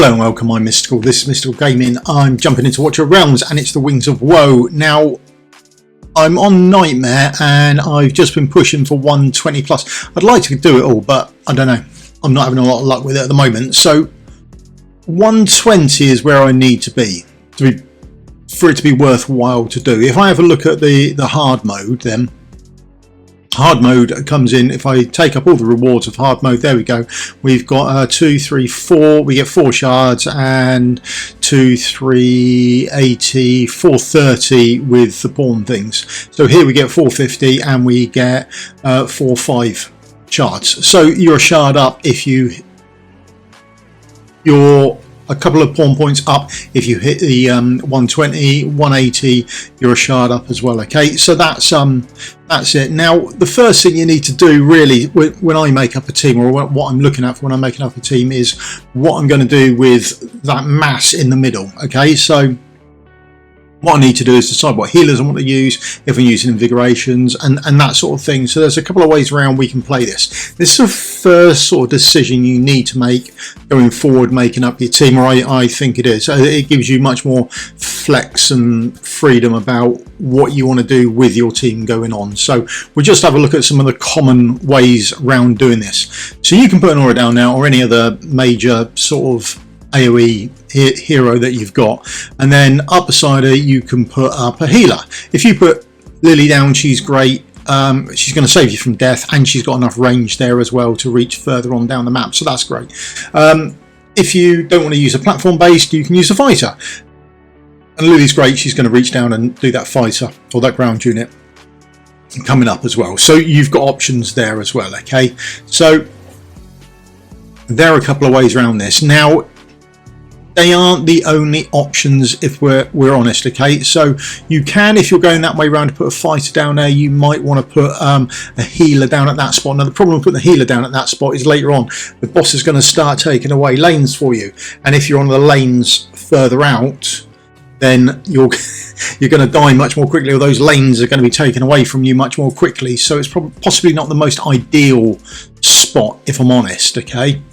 Hello and welcome, I'm Mystical. This is Mystical Gaming. I'm jumping into Watcher Realms and it's the Wings of Woe. Now, I'm on Nightmare and I've just been pushing for 120 plus. I'd like to do it all, but I don't know. I'm not having a lot of luck with it at the moment. So 120 is where I need to be for it to be worthwhile to do. If I have a look at the hard mode, then hard mode comes in. If I take up all the rewards of hard mode, there we go. We've got 2, 3, 4. We get 4 shards and 2, 3, 80, 430 with the pawn things. So here we get 450 and we get 4, 5 shards. So you're a shard up if you're a couple of pawn points up. If you hit the 120, 180, you're a shard up as well. Okay, so that's it. Now, the first thing you need to do really when I make up a team, or what I'm looking at for when I'm making up a team, is what I'm going to do with that mass in the middle. Okay, so what I need to do is decide what healers I want to use, if I'm using invigorations and that sort of thing. So there's a couple of ways around we can play this. This is the first sort of decision you need to make going forward, making up your team, or I think it is. So it gives you much more flex and freedom about what you want to do with your team going on. So we'll just have a look at some of the common ways around doing this. So you can put an aura down now, or any other major sort of AoE hero that you've got, and then up beside her you can put up a healer. If you put Lily down, she's great. She's going to save you from death, and she's got enough range there as well to reach further on down the map, so that's great. If you don't want to use a platform based, you can use a fighter, and Lily's great. She's going to reach down and do that fighter or that ground unit coming up as well, so you've got options there as well. Okay, so there are a couple of ways around this. Now, they aren't the only options if we're honest. Okay, so you can, if you're going that way around, to put a fighter down there, you might want to put a healer down at that spot. Now the problem with putting the healer down at that spot is later on the boss is going to start taking away lanes for you, and if you're on the lanes further out, then you're going to die much more quickly, or those lanes are going to be taken away from you much more quickly. So it's possibly not the most ideal spot, if I'm honest. Okay.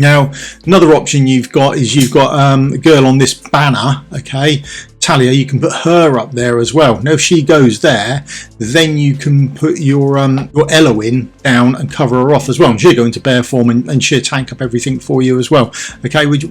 Now, another option you've got is a girl on this banner, okay, Talia. You can put her up there as well. Now, if she goes there, then you can put your Eloin down and cover her off as well. And she'll go into bear form and she'll tank up everything for you as well, okay, which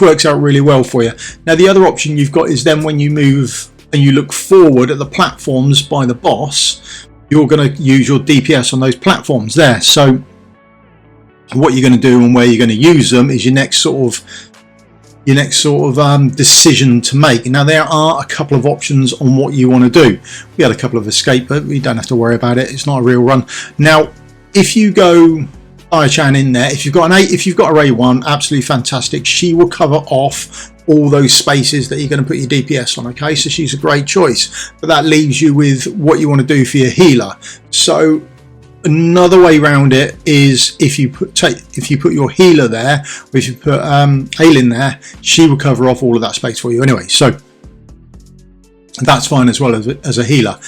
works out really well for you. Now, the other option you've got is then when you move and you look forward at the platforms by the boss, you're going to use your DPS on those platforms there. So what you're going to do and where you're going to use them is your next sort of decision to make. Now, there are a couple of options on what you want to do. We had a couple of escape, but we don't have to worry about it. It's not a real run. Now, if you go Aya-chan in there, if you've got a Ray 1, absolutely fantastic. She will cover off all those spaces that you're going to put your DPS on. Okay, so she's a great choice, but that leaves you with what you want to do for your healer. So another way around it is if you put your healer there, or if you put Ailin there, she will cover off all of that space for you anyway. So that's fine as well as a healer.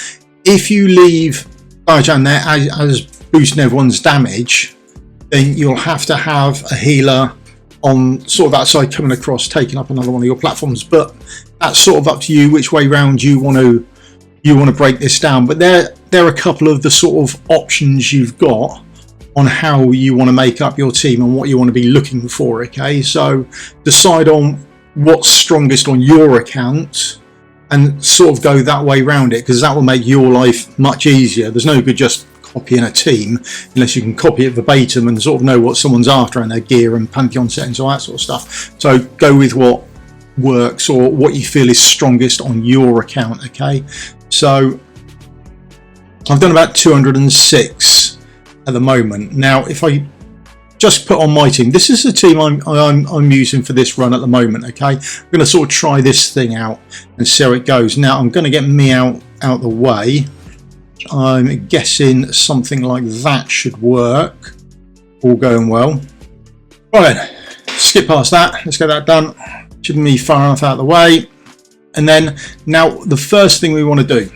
If you leave Aya-chan there as boosting everyone's damage, then you'll have to have a healer on sort of that side coming across, taking up another one of your platforms. But that's sort of up to you which way round you want to break this down. But there are a couple of the sort of options you've got on how you want to make up your team and what you want to be looking for. Okay, so decide on what's strongest on your account and sort of go that way around it, because that will make your life much easier. There's no good just copying a team unless you can copy it verbatim and sort of know what someone's after and their gear and pantheon settings, all that sort of stuff. So go with what works or what you feel is strongest on your account. Okay, so I've done about 206 at the moment. Now, if I just put on my team, this is the team I'm using for this run at the moment. Okay, I'm going to sort of try this thing out and see how it goes. Now, I'm going to get me out the way. I'm guessing something like that should work. All going well. Right then, skip past that. Let's get that done. Shouldn't be far enough out of the way. And then now the first thing we want to do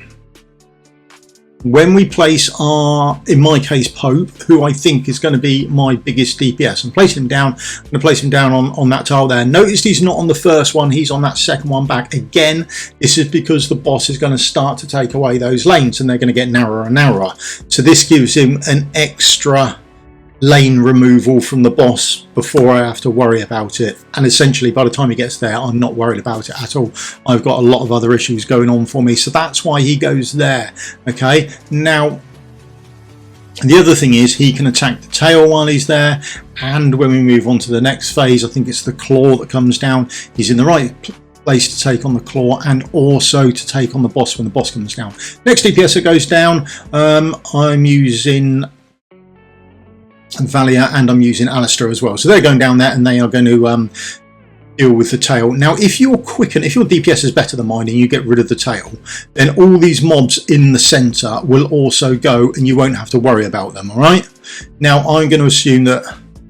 when we place our, in my case, Pope, who I think is going to be my biggest DPS, and place him down. I'm going to place him down on that tile there. Notice he's not on the first one, he's on that second one back. Again, this is because the boss is going to start to take away those lanes and they're going to get narrower and narrower. So this gives him an extra lane removal from the boss before I have to worry about it, and essentially by the time he gets there I'm not worried about it at all. I've got a lot of other issues going on for me, so that's why he goes there. Okay, now the other thing is he can attack the tail while he's there, and when we move on to the next phase, I think it's the claw that comes down, he's in the right place to take on the claw and also to take on the boss when the boss comes down. Next DPS that goes down, I'm using Valia and I'm using Alistair as well, so they're going down there and they are going to deal with the tail. Now if you're quick and if your DPS is better than mine and you get rid of the tail, then all these mobs in the center will also go and you won't have to worry about them. All right, now I'm going to assume that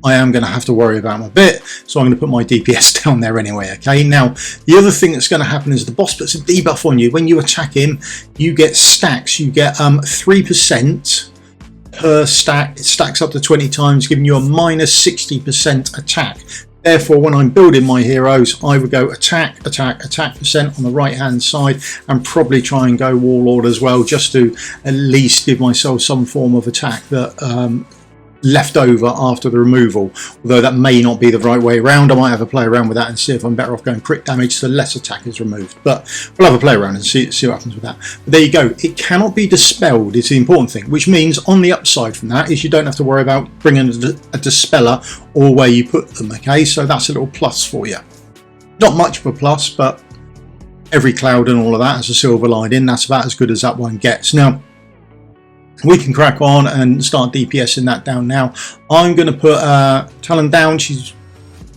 I am going to have to worry about them a bit, so I'm going to put my DPS down there anyway. Okay, now the other thing that's going to happen is the boss puts a debuff on you. When you attack him, you get stacks, you get 3% per stack. It stacks up to 20 times, giving you a minus 60% attack. Therefore, when I'm building my heroes, I would go attack, attack, attack percent on the right hand side, and probably try and go warlord as well, just to at least give myself some form of attack that left over after the removal. Although that may not be the right way around, I might have a play around with that and see if I'm better off going crit damage so less attack is removed. But we'll have a play around and see what happens with that. But there you go, it cannot be dispelled, it's the important thing, which means on the upside from that is you don't have to worry about bringing a dispeller or where you put them. Okay, so that's a little plus for you. Not much of a plus, but every cloud and all of that has a silver lining. That's about as good as that one gets. Now we can crack on and start DPSing that down now. I'm going to put Talon down. She's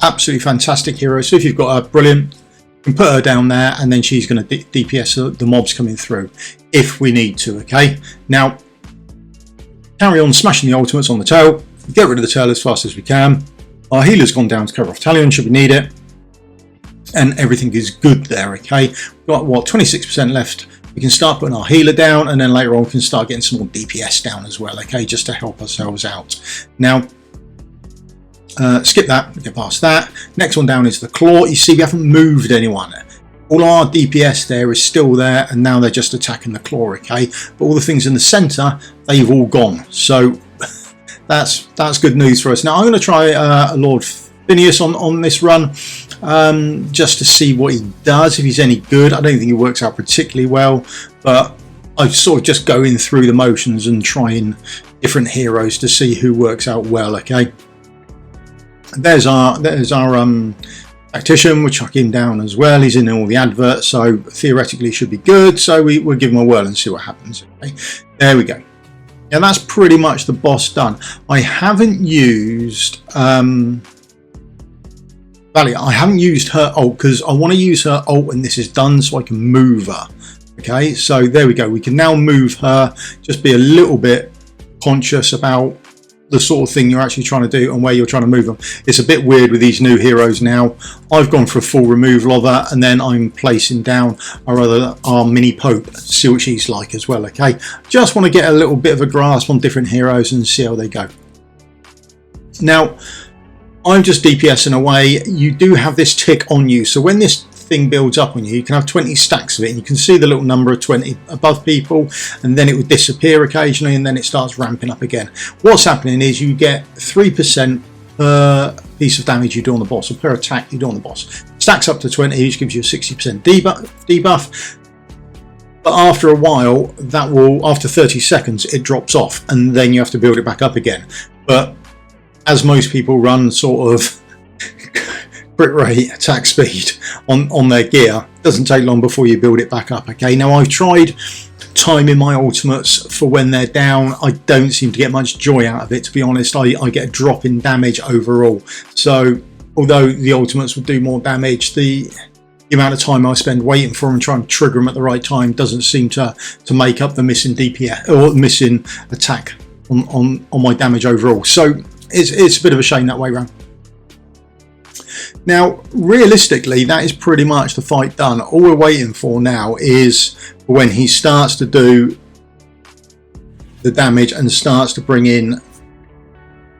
absolutely fantastic hero. So if you've got her, brilliant. You can put her down there and then she's going to DPS the mobs coming through if we need to. Okay, now carry on smashing the ultimates on the tail. Get rid of the tail as fast as we can. Our healer's gone down to cover off Talion should we need it. And everything is good there. Okay, we've got what, 26% left. We can start putting our healer down and then later on we can start getting some more DPS down as well, okay, just to help ourselves out. Now, skip that, get past that. Next one down is the claw. You see we haven't moved anyone. All our DPS there is still there and now they're just attacking the claw, okay? But all the things in the centre, they've all gone. So that's good news for us. Now I'm going to try Lord Phineas on this run, just to see what he does, if he's any good. I don't think he works out particularly well, but I sort of just going through the motions and trying different heroes to see who works out well. Okay, there's our tactician. We'll chuck him down as well. He's in all the adverts, so theoretically should be good. So we'll give him a whirl and see what happens. Okay, there we go. And that's pretty much the boss done. I haven't used Valia. I haven't used her ult because I want to use her ult when this is done so I can move her. Okay, so there we go. We can now move her. Just be a little bit conscious about the sort of thing you're actually trying to do and where you're trying to move them. It's a bit weird with these new heroes now. I've gone for a full removal of her and then I'm placing down our mini Pope to see what she's like as well. Okay, just want to get a little bit of a grasp on different heroes and see how they go. Now I'm just DPSing away. You do have this tick on you, so when this thing builds up on you, you can have 20 stacks of it and you can see the little number of 20 above people, and then it would disappear occasionally and then it starts ramping up again. What's happening is you get 3% per piece of damage you do on the boss, or per attack you do on the boss. Stacks up to 20, which gives you a 60% debuff. But after a while, that will, after 30 seconds, it drops off and then you have to build it back up again. But as most people run sort of crit rate, attack speed on their gear, it doesn't take long before you build it back up. Okay, now I've tried timing my ultimates for when they're down. I don't seem to get much joy out of it, to be honest. I get a drop in damage overall. So although the ultimates would do more damage, the amount of time I spend waiting for them and trying to trigger them at the right time doesn't seem to make up the missing DPS or missing attack on my damage overall. So it's a bit of a shame that way round. Now realistically that is pretty much the fight done. All we're waiting for now is when he starts to do the damage and starts to bring in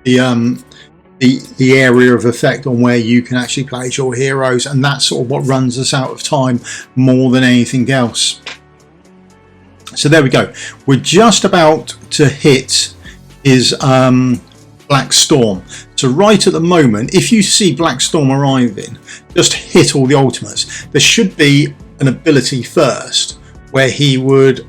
the area of effect on where you can actually place your heroes, and that's sort of what runs us out of time more than anything else. So there we go. We're just about to hit his Black Storm. So right at the moment, if you see Black Storm arriving, just hit all the ultimates. There should be an ability first where he would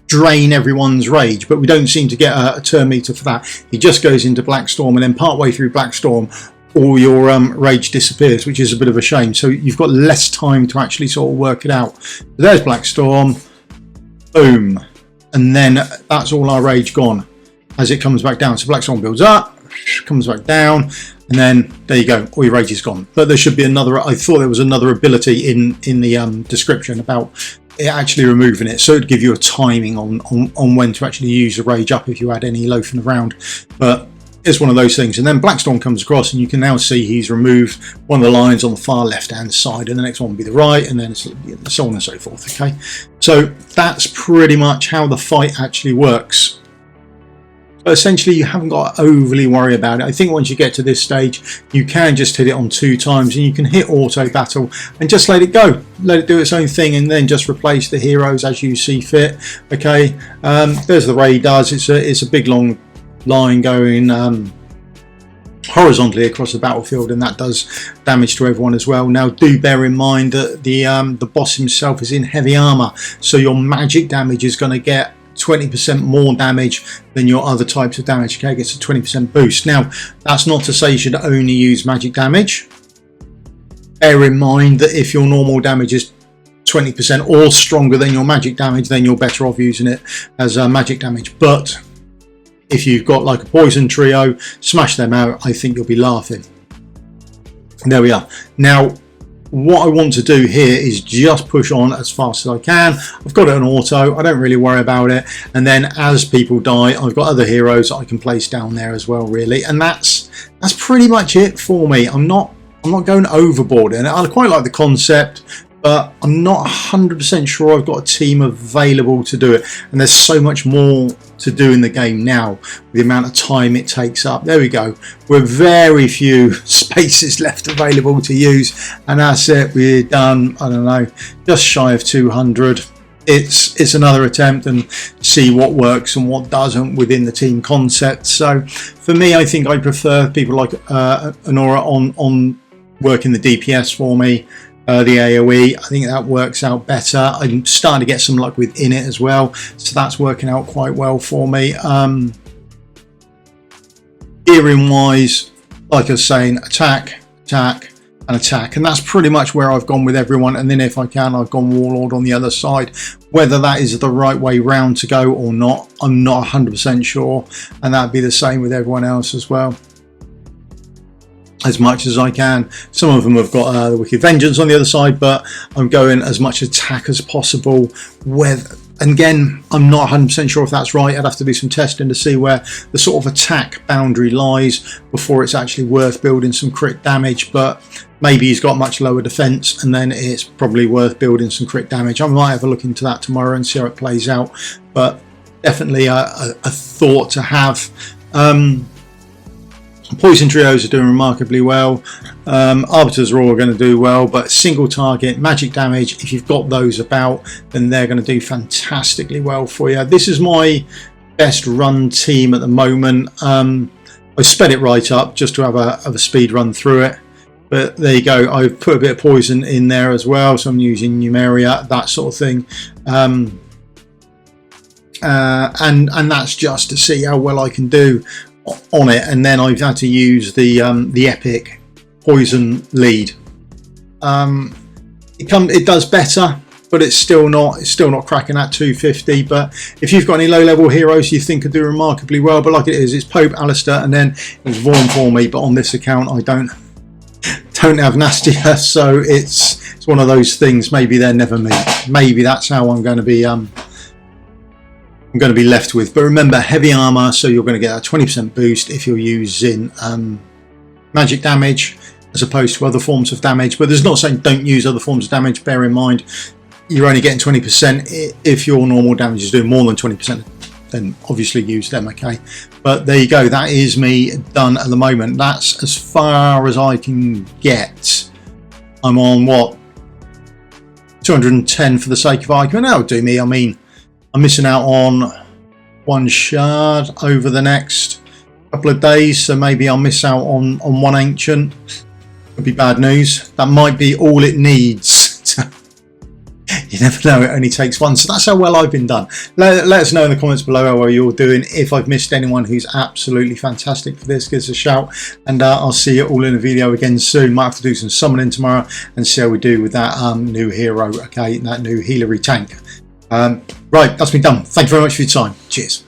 drain everyone's rage, but we don't seem to get a turn meter for that. He just goes into Black Storm, and then partway through Black Storm all your rage disappears, which is a bit of a shame. So you've got less time to actually sort of work it out. So there's Black Storm, boom, and then that's all our rage gone as it comes back down. So Black Storm builds up, comes back down, and then there you go, all your rage is gone. But there should be another, I thought there was another ability in the description about it actually removing it, so it'd give you a timing on when to actually use the rage up if you had any loafing around. But it's one of those things. And then Black Storm comes across, and you can now see he's removed one of the lines on the far left hand side, and the next one will be the right, and then so on and so forth. Okay, so that's pretty much how the fight actually works. But essentially you haven't got to overly worry about it. I think once you get to this stage, you can just hit it on 2 times, and you can hit auto battle and just let it go, let it do its own thing, and then just replace the heroes as you see fit. Okay, there's the ray does. It's a big long line going horizontally across the battlefield, and that does damage to everyone as well. Now do bear in mind that the boss himself is in heavy armor, so your magic damage is going to get 20% more damage than your other types of damage. Okay, it gets a 20% boost. Now that's not to say you should only use magic damage. Bear in mind that if your normal damage is 20% or stronger than your magic damage, then you're better off using it as magic damage. But if you've got like a poison trio, smash them out, I think you'll be laughing. And there we are. Now what I want to do here is just push on as fast as I can. I've got it on auto, I don't really worry about it, and then as people die, I've got other heroes that I can place down there as well, really. And that's pretty much it for me. I'm not going overboard in it. I quite like the concept, but I'm not 100% sure I've got a team available to do it, and there's so much more to do in the game now with the amount of time it takes up. There we go, we're very few spaces left available to use, and that's it, we're done. I don't know, just shy of 200. It's another attempt and see what works and what doesn't within the team concept. So for me, I think I prefer people like Honora on working the DPS for me. The AoE, I think that works out better. I'm starting to get some luck within it as well, so that's working out quite well for me. Gearing wise, like I was saying, attack, attack, and attack, and that's pretty much where I've gone with everyone. And then if I can, I've gone Warlord on the other side. Whether that is the right way round to go or not, I'm not 100% sure, and that'd be the same with everyone else as well. As much as I can. Some of them have got the Wicked Vengeance on the other side, but I'm going as much attack as possible with, and again, I'm not 100% sure if that's right. I'd have to do some testing to see where the sort of attack boundary lies before it's actually worth building some crit damage. But maybe he's got much lower defense, and then it's probably worth building some crit damage. I might have a look into that tomorrow and see how it plays out, but definitely a thought to have. Poison trios are doing remarkably well. Arbiters are all going to do well, but single target magic damage, if you've got those about, then they're going to do fantastically well for you. This is my best run team at the moment. I sped it right up just to have a speed run through it, but there you go. I've put a bit of poison in there as well, so I'm using Numeria, that sort of thing. And that's just to see how well I can do on it. And then I've had to use the epic poison lead. It does better, but it's still not cracking that 250. But if you've got any low level heroes you think could do remarkably well, but like it is, it's Pope, Alistair, and then it's Vaughn for me. But on this account, I don't have Nastia, so it's one of those things. Maybe they're never me. Maybe that's how I'm going to be. I'm going to be left with. But remember, heavy armor, so you're going to get a 20% boost if you're using magic damage as opposed to other forms of damage. But there's not saying don't use other forms of damage. Bear in mind, you're only getting 20%. If your normal damage is doing more than 20%, then obviously use them, okay? But there you go, that is me done at the moment. That's as far as I can get. I'm on what, 210 for the sake of argument. That'll do me. I mean, I'm missing out on 1 shard over the next couple of days, so maybe I'll miss out on 1 ancient. Could be bad news. That might be all it needs. You never know, it only takes 1. So that's how well I've been done. Let us know in the comments below how well you're doing. If I've missed anyone who's absolutely fantastic for this, give us a shout, and I'll see you all in a video again soon. Might have to do some summoning tomorrow and see how we do with that new hero, okay, that new healery tank. Right, that's been done. Thank you very much for your time. Cheers.